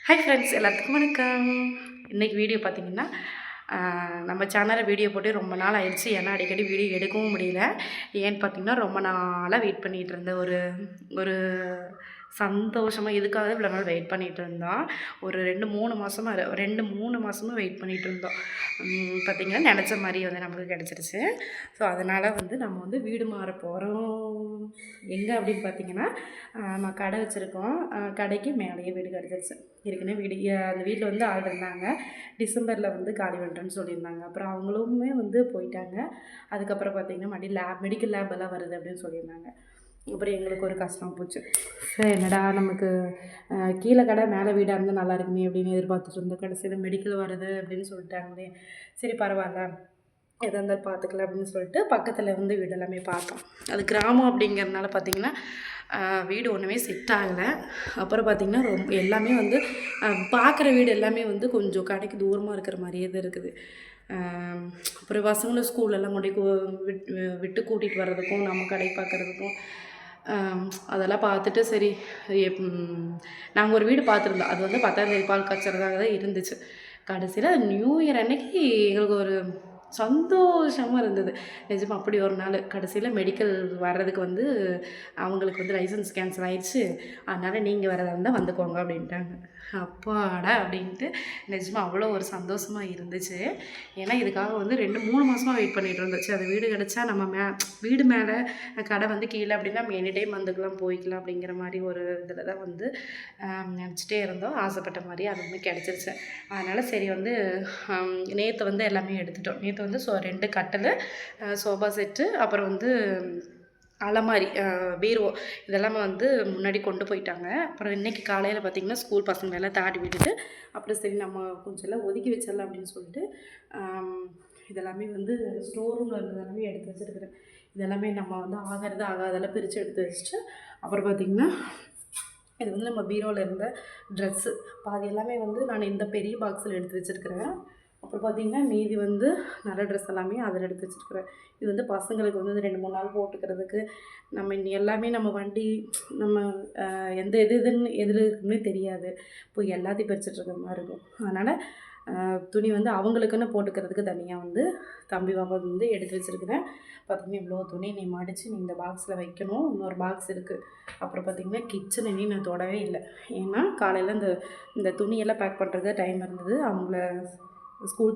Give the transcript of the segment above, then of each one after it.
Hi friends, எல்லாத்துக்கும் வணக்கம். இன்றைக்கி வீடியோ பார்த்திங்கன்னா, நம்ம சேனலில் வீடியோ போட்டு ரொம்ப நாள் ஆயிடுச்சு. ஏன்னா அடிக்கடி வீடியோ எடுக்கவும் முடியல. ஏன்னு பார்த்திங்கன்னா, ரொம்ப நாளாக வெயிட் பண்ணிகிட்டு இருந்த ஒரு ஒரு சந்தோஷமாக இதுக்காக இவ்வளோ நாள் வெயிட் பண்ணிகிட்டு இருந்தோம். ஒரு 2-3 மாதமாக வெயிட் பண்ணிகிட்டு இருந்தோம். பார்த்திங்கன்னா, நினச்ச மாதிரி வந்து நமக்கு கிடச்சிருச்சு. ஸோ அதனால் வந்து நம்ம வந்து வீடு மாற போகிறோம். எங்கே அப்படின்னு பார்த்திங்கன்னா, நான் கடை வச்சுருக்கோம். கடைக்கு மேலேயே வீடு கிடச்சிருச்சு. ஏற்கனவே அந்த வீட்டில் வந்து ஆள் இருந்தாங்க. டிசம்பரில் வந்து காலி பண்ணுறேன்னு சொல்லியிருந்தாங்க. அப்புறம் அவங்களுமே வந்து போயிட்டாங்க. அதுக்கப்புறம் பார்த்திங்கன்னா மறுபடியும் மெடிக்கல் லேப் எல்லாம் வருது அப்படின்னு சொல்லியிருந்தாங்க. அப்புறம் எங்களுக்கு ஒரு கஷ்டம் போச்சு. சரி, என்னடா நமக்கு கீழே கடை மேலே வீடாக இருந்தால் நல்லா இருக்குமே அப்படின்னு எதிர்பார்த்துட்டு இருந்தோம். கடைசியில் மெடிக்கல் வருது அப்படின்னு சொல்லிட்டாங்களே. சரி பரவாயில்ல, எதாக இருந்தாலும் பார்த்துக்கலாம் அப்படின்னு சொல்லிட்டு பக்கத்தில் வந்து வீடு எல்லாமே பார்த்தோம். அது கிராமம் அப்படிங்கிறதுனால பார்த்திங்கன்னா வீடு ஒன்றுமே செட் ஆகலை. அப்புறம் பார்த்திங்கன்னா எல்லாமே வந்து பார்க்குற வீடு எல்லாமே வந்து கொஞ்சம் கடைக்கு தூரமாக இருக்கிற மாதிரியே தான் இருக்குது. அப்புறம் பசங்களை ஸ்கூலெல்லாம் கொண்டு விட்டு கூட்டிகிட்டு வர்றதுக்கும் நம்ம கடை பார்க்குறதுக்கும் அதெல்லாம் பார்த்துட்டு சரி, நாங்கள் ஒரு வீடு பார்த்துருந்தோம். அது வந்து 10ஆம் தேதி பால் காய்ச்சறதாக தான் இருந்துச்சு. கடைசியில் நியூ இயர் அன்னைக்கு எங்களுக்கு ஒரு சந்தோஷமாக இருந்தது. நிஜமாக அப்படி ஒரு நாள். கடைசியில் மெடிக்கல் வர்றதுக்கு வந்து அவங்களுக்கு வந்து லைசன்ஸ் கேன்சல் ஆயிடுச்சு. அதனால் நீங்கள் வரதா இருந்தால் வந்துக்கோங்க அப்படின்ட்டாங்க. அப்பாடா அப்படின்ட்டு நிஜமாக அவ்வளோ ஒரு சந்தோஷமாக இருந்துச்சு. ஏன்னா இதுக்காக வந்து 2-3 மாதமாக வெயிட் பண்ணிகிட்டு இருந்துச்சு. அது வீடு கிடச்சா நம்ம வீடு மேலே கடை வந்து கீழே அப்படின்னா நம்ம எனி டைம் வந்துக்கலாம் போய்க்கலாம் அப்படிங்கிற மாதிரி ஒரு இதில் தான் வந்து நினச்சிட்டே இருந்தோம். ஆசைப்பட்ட மாதிரி அதுவுமே கிடச்சிருச்சு. அதனால் சரி வந்து நேற்று வந்து எல்லாமே எடுத்துட்டோம். நேற்று வந்து 2 கட்டில், சோஃபா செட்டு, அப்புறம் வந்து அலமாரி, பீரோ இதெல்லாமே வந்து முன்னாடி கொண்டு போயிட்டாங்க. அப்புறம் இன்றைக்கி காலையில் பார்த்திங்கன்னா ஸ்கூல் பசங்களெல்லாம் தாட்டி விட்டுட்டு அப்புறம் சரி நம்ம கொஞ்சம் எல்லாம் ஒதுக்கி வச்சிடலாம் அப்படின்னு சொல்லிட்டு இதெல்லாமே வந்து ஸ்டோர் ரூமில் இருந்ததெல்லாமே எடுத்து வச்சுருக்கிறேன். இதெல்லாமே நம்ம வந்து ஆகாதெல்லாம் பிரித்து எடுத்து வச்சுட்டு அப்புறம் பார்த்திங்கன்னா இது வந்து நம்ம பீரோவில் இருந்த ட்ரெஸ்ஸு பாதி எல்லாமே வந்து நான் இந்த பெரிய பாக்ஸில் எடுத்து வச்சுருக்கிறேன். அப்புறம் பார்த்திங்கன்னா மீதி வந்து நல்ல ட்ரெஸ் எல்லாமே அதில் எடுத்து வச்சுருக்குறேன். இது வந்து பசங்களுக்கு வந்து 2-3 நாள் போட்டுக்கிறதுக்கு நம்ம எல்லாமே நம்ம வண்டி நம்ம எந்த எதில் இருக்குன்னே தெரியாது. போய் எல்லாத்தையும் பறிச்சிட்ருக்கிற மாதிரி இருக்கும். அதனால் துணி வந்து அவங்களுக்குன்னு போட்டுக்கிறதுக்கு தனியாக வந்து தம்பி பாப்பா வந்து எடுத்து வச்சுருக்கிறேன். பார்த்திங்கன்னா இவ்வளோ துணி நீ மடித்து நீ இந்த பாக்ஸில் வைக்கணும். இன்னொரு பாக்ஸ் இருக்குது. அப்புறம் பார்த்திங்கன்னா கிச்சன் இனி நான் தொடவே இல்லை. ஏன்னா காலையில் இந்த துணியெல்லாம் பேக் பண்ணுறதுக்கு டைம் இருந்தது. அவங்கள ஸ்கூல்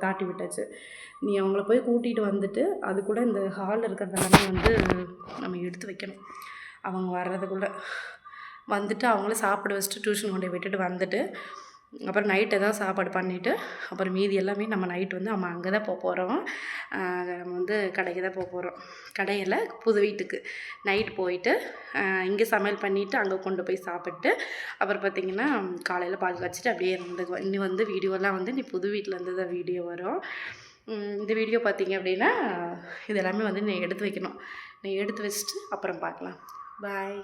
தாட்டி விட்டாச்சு. நீ அவங்கள போய் கூட்டிகிட்டு வந்துட்டு அது கூட இந்த ஹாலில் இருக்கிறதெல்லாமே வந்து நம்ம எடுத்து வைக்கணும். அவங்க வர்றதுக்குள்ளே வந்துட்டு அவங்கள சாப்பிட வச்சுட்டு டியூஷன் கொண்டு விட்டுட்டு வந்துட்டு அப்புறம் நைட் எதாவது சாப்பாடு பண்ணிவிட்டு அப்புறம் மீதி எல்லாமே நம்ம நைட்டு வந்து நம்ம அங்கே தான் போகிறோம். நம்ம வந்து கடைக்கு தான் போகிறோம். கடையில் புது வீட்டுக்கு நைட் போயிட்டு இங்கே சமையல் பண்ணிவிட்டு அங்கே கொண்டு போய் சாப்பிட்டு அப்புறம் பார்த்திங்கன்னா காலையில் பால் காய்ச்சிட்டு அப்படியே இருந்துக்குவோம். இன்னும் வந்து வீடியோலாம் வந்து நீ புது வீட்டில் இருந்து தான் வீடியோ வரும். இந்த வீடியோ பார்த்திங்க அப்படின்னா இது எல்லாமே வந்து நீ எடுத்து வைக்கணும். நீ எடுத்து வச்சுட்டு அப்புறம் பார்க்கலாம். பாய்.